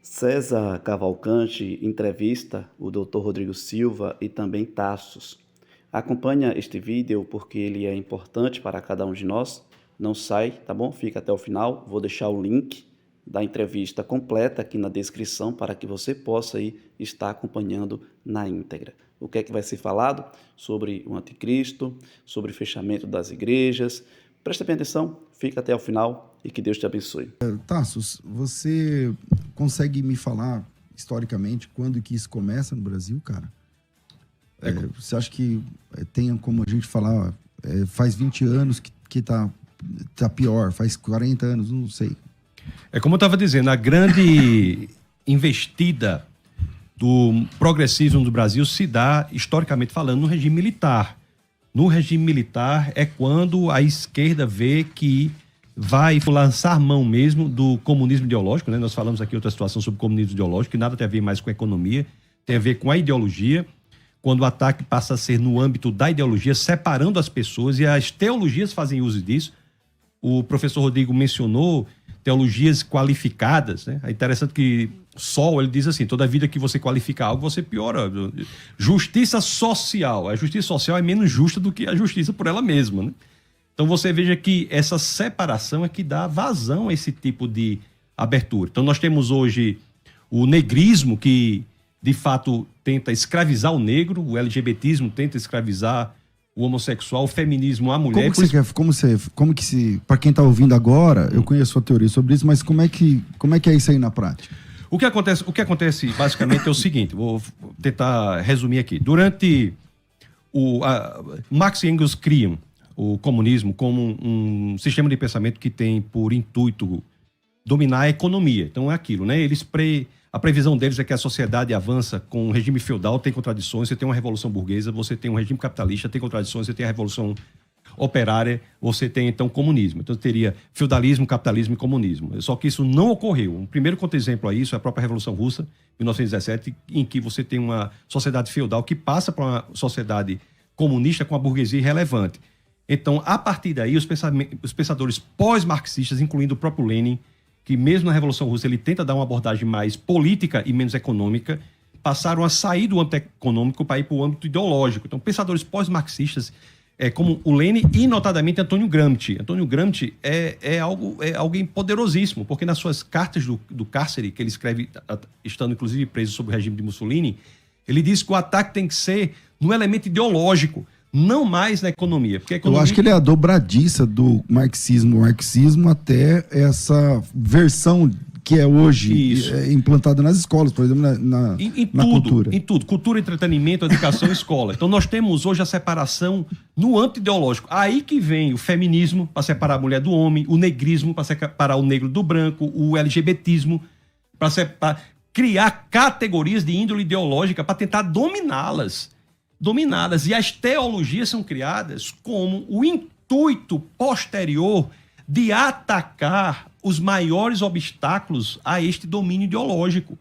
César Cavalcante entrevista o Dr. Rodrigo Silva e também Tassos. Acompanha este vídeo porque ele é importante para cada um de nós. Não sai, tá bom? Fica até o final. Vou deixar o link da entrevista completa aqui na descrição para que você possa aí estar acompanhando na íntegra. O que é que vai ser falado? Sobre o anticristo, sobre o fechamento das igrejas. Presta bem atenção, fica até o final e que Deus te abençoe. Tassos, você consegue me falar historicamente quando que isso começa no Brasil, cara? Você acha que tem como a gente falar, faz 20 anos que tá pior, faz 40 anos, não sei. É como eu estava dizendo, a grande investida do progressismo do Brasil se dá, historicamente falando, no regime militar. No regime militar é quando a esquerda vê que vai lançar mão mesmo do comunismo ideológico, né? Nós falamos aqui outra situação sobre comunismo ideológico, que nada tem a ver mais com a economia, tem a ver com a ideologia, quando o ataque passa a ser no âmbito da ideologia, separando as pessoas, e as teologias fazem uso disso. O professor Rodrigo mencionou teologias qualificadas, né? É interessante que Sol, ele diz assim, toda vida que você qualifica algo, você piora. Justiça social. A justiça social é menos justa do que a justiça por ela mesma, né? Então você veja que essa separação é que dá vazão a esse tipo de abertura. Então nós temos hoje o negrismo, que de fato tenta escravizar o negro, o LGBTismo tenta escravizar o homossexual, o feminismo, a mulher. Como que se, para quem está ouvindo agora, eu conheço a teoria sobre isso, mas como é que é isso aí na prática? O que acontece basicamente é o seguinte, vou tentar resumir aqui. Durante Marx e Engels criam o comunismo como um sistema de pensamento que tem por intuito dominar a economia. Então é aquilo, né? A previsão deles é que a sociedade avança com um regime feudal, tem contradições, você tem uma revolução burguesa, você tem um regime capitalista, tem contradições, você tem a revolução operária, você tem então comunismo. Então teria feudalismo, capitalismo e comunismo. Só que isso não ocorreu. Um primeiro contra-exemplo a isso é a própria Revolução Russa, 1917, em que você tem uma sociedade feudal que passa para uma sociedade comunista com a burguesia irrelevante. Então, a partir daí, os pensadores pós-marxistas, incluindo o próprio Lenin, que mesmo na Revolução Russa ele tenta dar uma abordagem mais política e menos econômica, passaram a sair do âmbito econômico para ir para o âmbito ideológico. Então, pensadores pós-marxistas, como o Lenin e, notadamente, Antônio Gramsci. Antônio Gramsci é alguém poderosíssimo, porque nas suas cartas do cárcere, que ele escreve, estando inclusive preso sob o regime de Mussolini, ele diz que o ataque tem que ser no elemento ideológico, não mais na economia. Porque a economia... Eu acho que ele é a dobradiça do marxismo até essa versão que é hoje implantada nas escolas, por exemplo, na cultura. Em tudo. Cultura, entretenimento, educação, escola. Então nós temos hoje a separação no âmbito ideológico. Aí que vem o feminismo, para separar a mulher do homem, o negrismo, para separar o negro do branco, o LGBTismo, para criar categorias de índole ideológica para tentar dominá-las. E as teologias são criadas como o intuito posterior de atacar os maiores obstáculos a este domínio ideológico.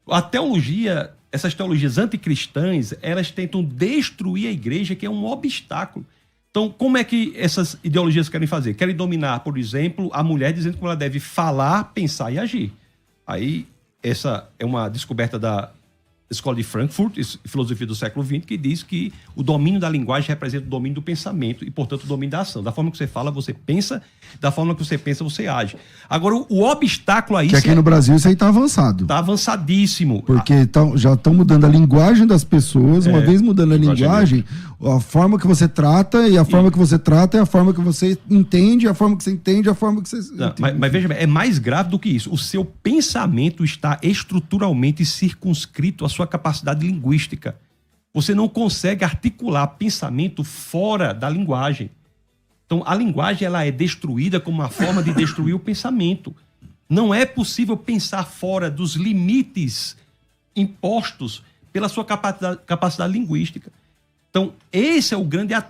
A teologia, essas teologias anticristãs, elas tentam destruir a igreja, que é um obstáculo. Então, como é que essas ideologias querem fazer? Querem dominar, por exemplo, a mulher, dizendo como ela deve falar, pensar e agir. Aí, essa é uma descoberta da Escola de Frankfurt, filosofia do século XX, que diz que o domínio da linguagem representa o domínio do pensamento e, portanto, o domínio da ação. Da forma que você fala, você pensa, da forma que você pensa, você age. Agora, o obstáculo a isso... Que aqui no Brasil isso aí está avançado. Está avançadíssimo. Porque já estão mudando a linguagem das pessoas, uma vez mudando a linguagem, a forma que você trata, e a forma que você trata é a forma que você entende, a forma que você entende, a forma que você... Não, mas veja bem, é mais grave do que isso. O seu pensamento está estruturalmente circunscrito à sua capacidade linguística. Você não consegue articular pensamento fora da linguagem. Então, a linguagem ela é destruída como uma forma de destruir o pensamento. Não é possível pensar fora dos limites impostos pela sua capacidade linguística. Então, esse é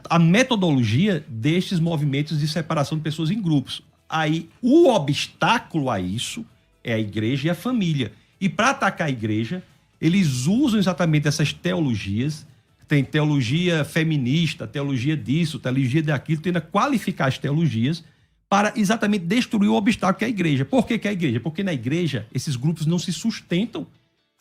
a metodologia destes movimentos de separação de pessoas em grupos. Aí, o obstáculo a isso é a igreja e a família. E para atacar a igreja, eles usam exatamente essas teologias. Tem teologia feminista, teologia disso, teologia daquilo, tenta qualificar as teologias para exatamente destruir o obstáculo que é a igreja. Por que é a igreja? Porque na igreja esses grupos não se sustentam.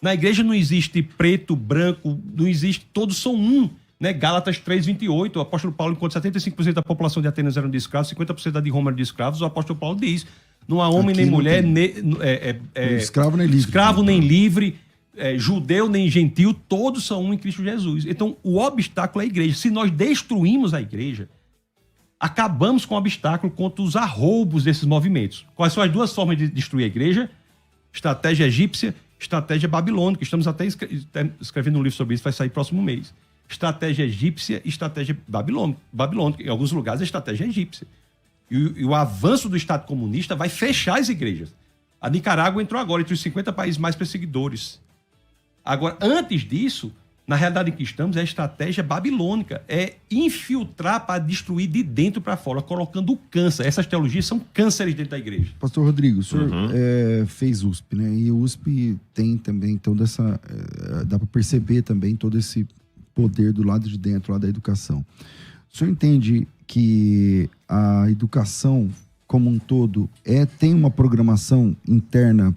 Na igreja não existe preto, branco, não existe, todos são um. Né? Gálatas 3:28, o apóstolo Paulo, enquanto 75% da população de Atenas eram de escravos, 50% da de Roma eram de escravos, o apóstolo Paulo diz, não há homem Aqui nem não mulher, tem. Escravo nem livre. Judeu nem gentil, todos são um em Cristo Jesus. Então, o obstáculo é a igreja. Se nós destruímos a igreja, acabamos com o obstáculo contra os arroubos desses movimentos. Quais são as duas formas de destruir a igreja? Estratégia egípcia, estratégia babilônica. Estamos até escrevendo um livro sobre isso, vai sair próximo mês. Estratégia egípcia e estratégia babilônica. Em alguns lugares, a estratégia é egípcia. E o avanço do Estado comunista vai fechar as igrejas. A Nicarágua entrou agora entre os 50 países mais perseguidores. Agora, antes disso, na realidade em que estamos, é a estratégia babilônica. É infiltrar para destruir de dentro para fora, colocando o câncer. Essas teologias são cânceres dentro da igreja. Pastor Rodrigo, o senhor fez USP, né? E o USP tem também toda essa... dá para perceber também todo esse poder do lado de dentro, lá da educação. O senhor entende que a educação como um todo tem uma programação interna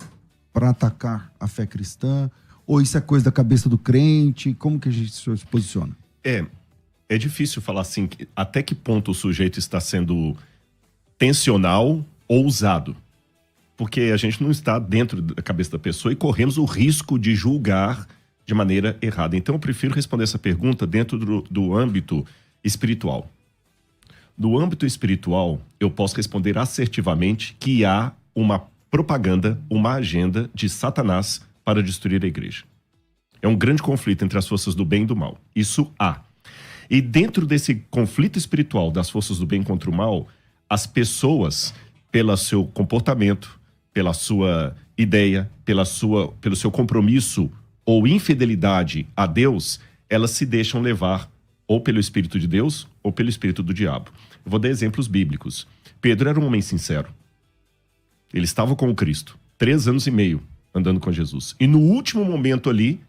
para atacar a fé cristã? Ou isso é coisa da cabeça do crente? Como que a gente se posiciona? É difícil falar assim, até que ponto o sujeito está sendo tensional ou ousado. Porque a gente não está dentro da cabeça da pessoa e corremos o risco de julgar de maneira errada. Então eu prefiro responder essa pergunta dentro do âmbito espiritual. No âmbito espiritual, eu posso responder assertivamente que há uma propaganda, uma agenda de Satanás para destruir a igreja. É um grande conflito entre as forças do bem e do mal. Isso há. E dentro desse conflito espiritual das forças do bem contra o mal, as pessoas, pelo seu comportamento, pela sua ideia, pelo seu compromisso ou infidelidade a Deus, elas se deixam levar ou pelo Espírito de Deus ou pelo Espírito do diabo. Eu vou dar exemplos bíblicos. Pedro era um homem sincero. Ele estava com o Cristo, 3 anos e meio andando com Jesus. E no último momento ali,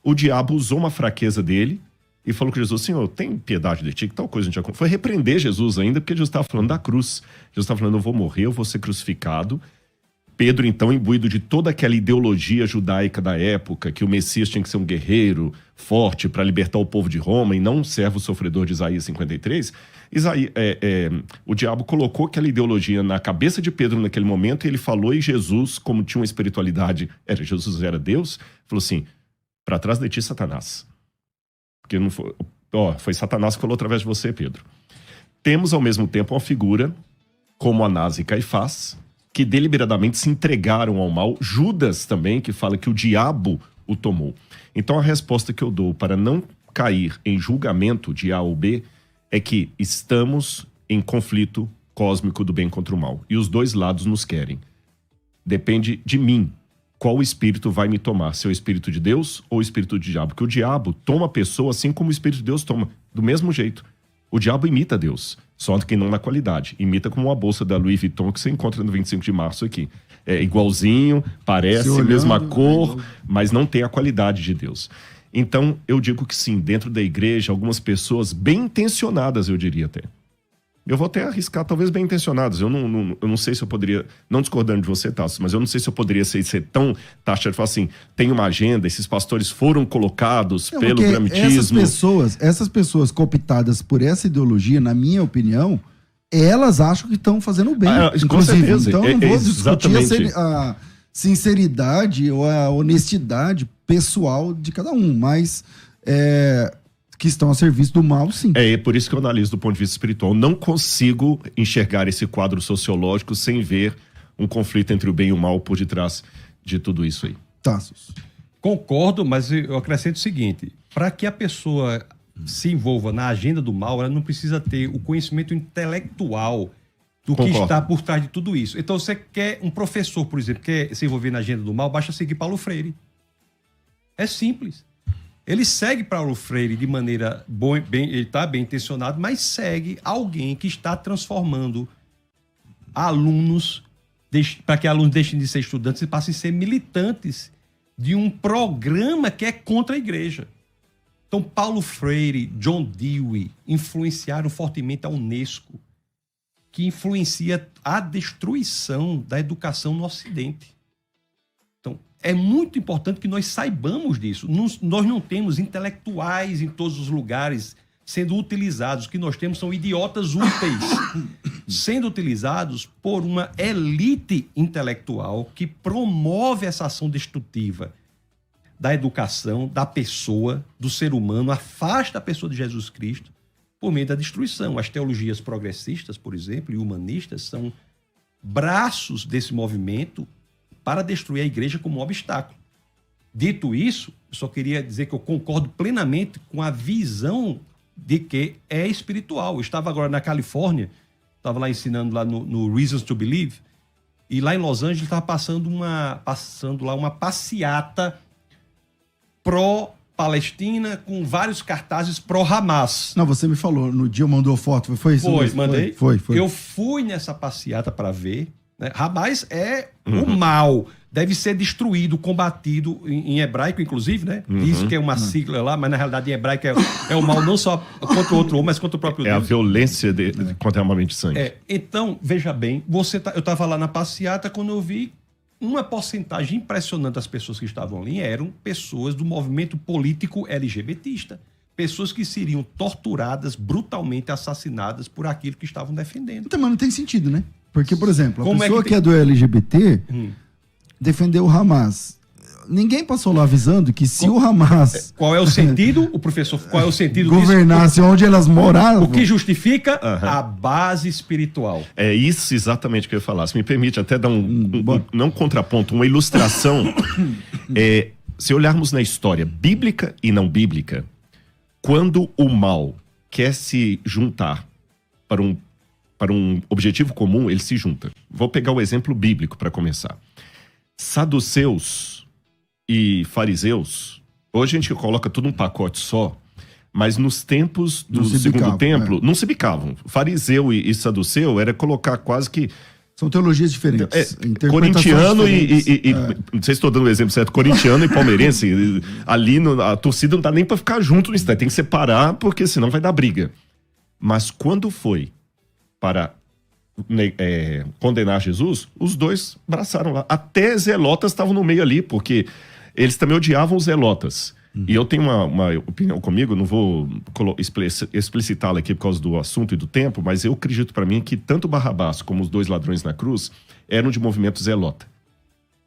o diabo usou uma fraqueza dele e falou com Jesus: Senhor, tem piedade de ti, que tal coisa a gente já... Foi repreender Jesus ainda, porque Jesus estava falando da cruz. Jesus estava falando: eu vou morrer, eu vou ser crucificado. Pedro, então, imbuído de toda aquela ideologia judaica da época, que o Messias tinha que ser um guerreiro forte para libertar o povo de Roma e não um servo sofredor de Isaías 53, o diabo colocou aquela ideologia na cabeça de Pedro naquele momento e ele falou, e Jesus, como tinha uma espiritualidade, Jesus era Deus, falou assim: para trás de ti, Satanás. Porque não foi Satanás que falou através de você, Pedro. Temos, ao mesmo tempo, uma figura como Anás e Caifás, que deliberadamente se entregaram ao mal. Judas também, que fala que o diabo o tomou. Então a resposta que eu dou para não cair em julgamento de A ou B é que estamos em conflito cósmico do bem contra o mal. E os dois lados nos querem. Depende de mim qual espírito vai me tomar, se é o espírito de Deus ou o espírito do diabo. Porque o diabo toma a pessoa assim como o espírito de Deus toma, do mesmo jeito. O diabo imita Deus, só que não na qualidade. Imita como uma bolsa da Louis Vuitton que você encontra no 25 de março aqui. É igualzinho, parece, olhando, mesma cor, mas não tem a qualidade de Deus. Então, eu digo que sim, dentro da igreja, algumas pessoas bem intencionadas, eu diria até. Eu vou até arriscar, talvez bem intencionadas. Eu não sei se eu poderia, não discordando de você, Tasso, mas eu não sei se eu poderia ser tão taxado, falar assim, tem uma agenda, esses pastores foram colocados pelo gramitismo. Essas pessoas cooptadas por essa ideologia, na minha opinião, elas acham que estão fazendo bem. Inclusive, então eu não vou discutir a sinceridade ou a honestidade pessoal de cada um, mas... que estão a serviço do mal, sim. É por isso que eu analiso do ponto de vista espiritual. Não consigo enxergar esse quadro sociológico sem ver um conflito entre o bem e o mal por detrás de tudo isso aí. Tassos. Concordo, mas eu acrescento o seguinte: para que a pessoa se envolva na agenda do mal, ela não precisa ter o conhecimento intelectual do que está por trás de tudo isso. Então, você quer um professor, por exemplo, quer se envolver na agenda do mal, basta seguir Paulo Freire. É simples. Ele segue Paulo Freire de maneira ele está bem intencionado, mas segue alguém que está transformando alunos, para que alunos deixem de ser estudantes e passem a ser militantes de um programa que é contra a igreja. Então, Paulo Freire, John Dewey influenciaram fortemente a Unesco. que influencia a destruição da educação no Ocidente. Então, é muito importante que nós saibamos disso. Nós não temos intelectuais em todos os lugares sendo utilizados. O que nós temos são idiotas úteis sendo utilizados por uma elite intelectual que promove essa ação destrutiva da educação, da pessoa, do ser humano, afasta a pessoa de Jesus Cristo por meio da destruição. As teologias progressistas, por exemplo, e humanistas são braços desse movimento para destruir a igreja como um obstáculo. Dito isso, eu só queria dizer que eu concordo plenamente com a visão de que é espiritual. Eu estava agora na Califórnia, estava lá ensinando lá no Reasons to Believe, e lá em Los Angeles estava passando lá uma passeata pró-Palestina com vários cartazes pró-Hamas. Não, você me falou, no dia mandou foto, foi isso? Foi, mandei. Foi. Eu fui nessa passeata para ver, né? Hamas é o mal, deve ser destruído, combatido, em hebraico, inclusive, né? Diz que é uma sigla lá, mas na realidade em hebraico é o mal não só contra o outro homem, mas contra o próprio Deus. É a violência contra a derramamento de sangue. Então, veja bem, eu estava lá na passeata quando eu vi uma porcentagem impressionante das pessoas que estavam ali eram pessoas do movimento político LGBTista. Pessoas que seriam torturadas, brutalmente assassinadas por aquilo que estavam defendendo. Então, mas não tem sentido, né? Porque, por exemplo, a Como pessoa é que que é do LGBT defendeu o Hamas. Ninguém passou lá avisando que se o Hamas... Qual é o sentido, o professor, qual é o sentido governasse disso? onde elas moravam... O que justifica a base espiritual. É isso exatamente que eu ia falar. Se me permite até dar não contraponto, uma ilustração. Se olharmos na história bíblica e não bíblica, quando o mal quer se juntar para um objetivo comum, ele se junta. Vou pegar o exemplo bíblico para começar. Saduceus e fariseus, hoje a gente coloca tudo num pacote só, mas nos tempos do segundo templo, não se bicavam. Fariseu e saduceu era colocar quase que... São teologias diferentes. Corintiano não sei se estou dando o exemplo certo, corintiano e palmeirense, ali a torcida não dá nem para ficar junto no instante, tem que separar, porque senão vai dar briga. Mas quando foi para condenar Jesus, os dois abraçaram lá. Até zelotas estavam no meio ali, porque eles também odiavam os zelotas. E eu tenho uma opinião comigo, não vou explicitá-la aqui por causa do assunto e do tempo, mas eu acredito para mim que tanto Barrabás como os dois ladrões na cruz eram de movimento zelota.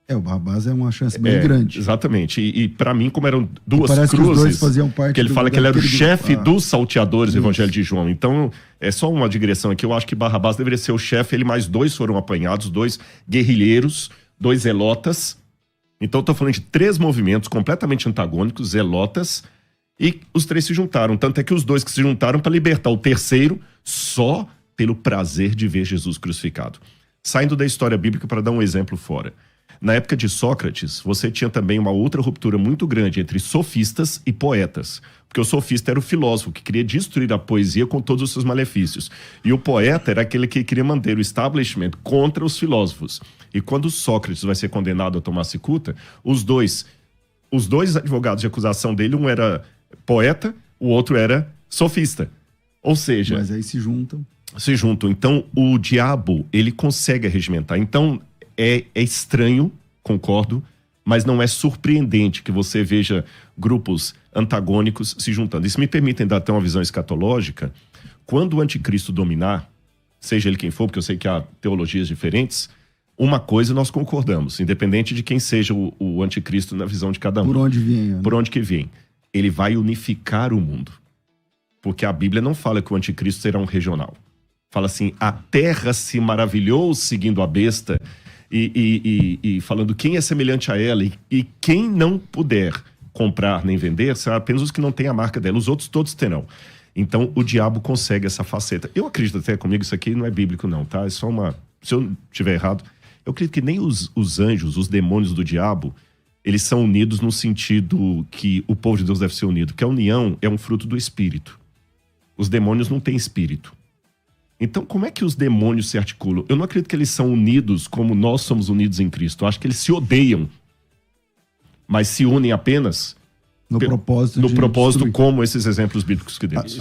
O Barrabás é uma chance bem grande. Exatamente. E para mim, como eram duas parece cruzes, que os dois faziam parte que ele fala que ele era o chefe dos salteadores do Evangelho de João. Então, é só uma digressão aqui. Eu acho que Barrabás deveria ser o chefe, ele mais dois foram apanhados, dois guerrilheiros, dois zelotas. Então, eu tô falando de 3 movimentos completamente antagônicos, zelotas, e os 3 se juntaram. Tanto é que os 2 que se juntaram para libertar o terceiro só pelo prazer de ver Jesus crucificado. Saindo da história bíblica para dar um exemplo fora. Na época de Sócrates, você tinha também uma outra ruptura muito grande entre sofistas e poetas. Porque o sofista era o filósofo que queria destruir a poesia com todos os seus malefícios. E o poeta era aquele que queria manter o establishment contra os filósofos. E quando Sócrates vai ser condenado a tomar cicuta, os dois advogados de acusação dele, um era poeta, o outro era sofista. Ou seja... Mas aí se juntam. Então, o diabo, ele consegue regimentar. Então... É estranho, concordo, mas não é surpreendente que você veja grupos antagônicos se juntando. E se me permitem dar até uma visão escatológica, quando o anticristo dominar, seja ele quem for, porque eu sei que há teologias diferentes, uma coisa nós concordamos, independente de quem seja o anticristo na visão de cada um. Por onde vem. Por onde que vem. Ele vai unificar o mundo. Porque a Bíblia não fala que o anticristo será um regional. Fala assim, a terra se maravilhou seguindo a besta... E falando quem é semelhante a ela e quem não puder comprar nem vender, será apenas os que não têm a marca dela, os outros todos terão. Então o diabo consegue essa faceta. Eu acredito até comigo, isso aqui não é bíblico não, tá? É só se eu estiver errado, eu acredito que nem os anjos, os demônios do diabo, eles são unidos no sentido que o povo de Deus deve ser unido, que a união é um fruto do espírito. Os demônios não têm espírito. Então, como é que os demônios se articulam? Eu não acredito que eles são unidos como nós somos unidos em Cristo. Eu acho que eles se odeiam, mas se unem apenas no propósito como esses exemplos bíblicos que demos.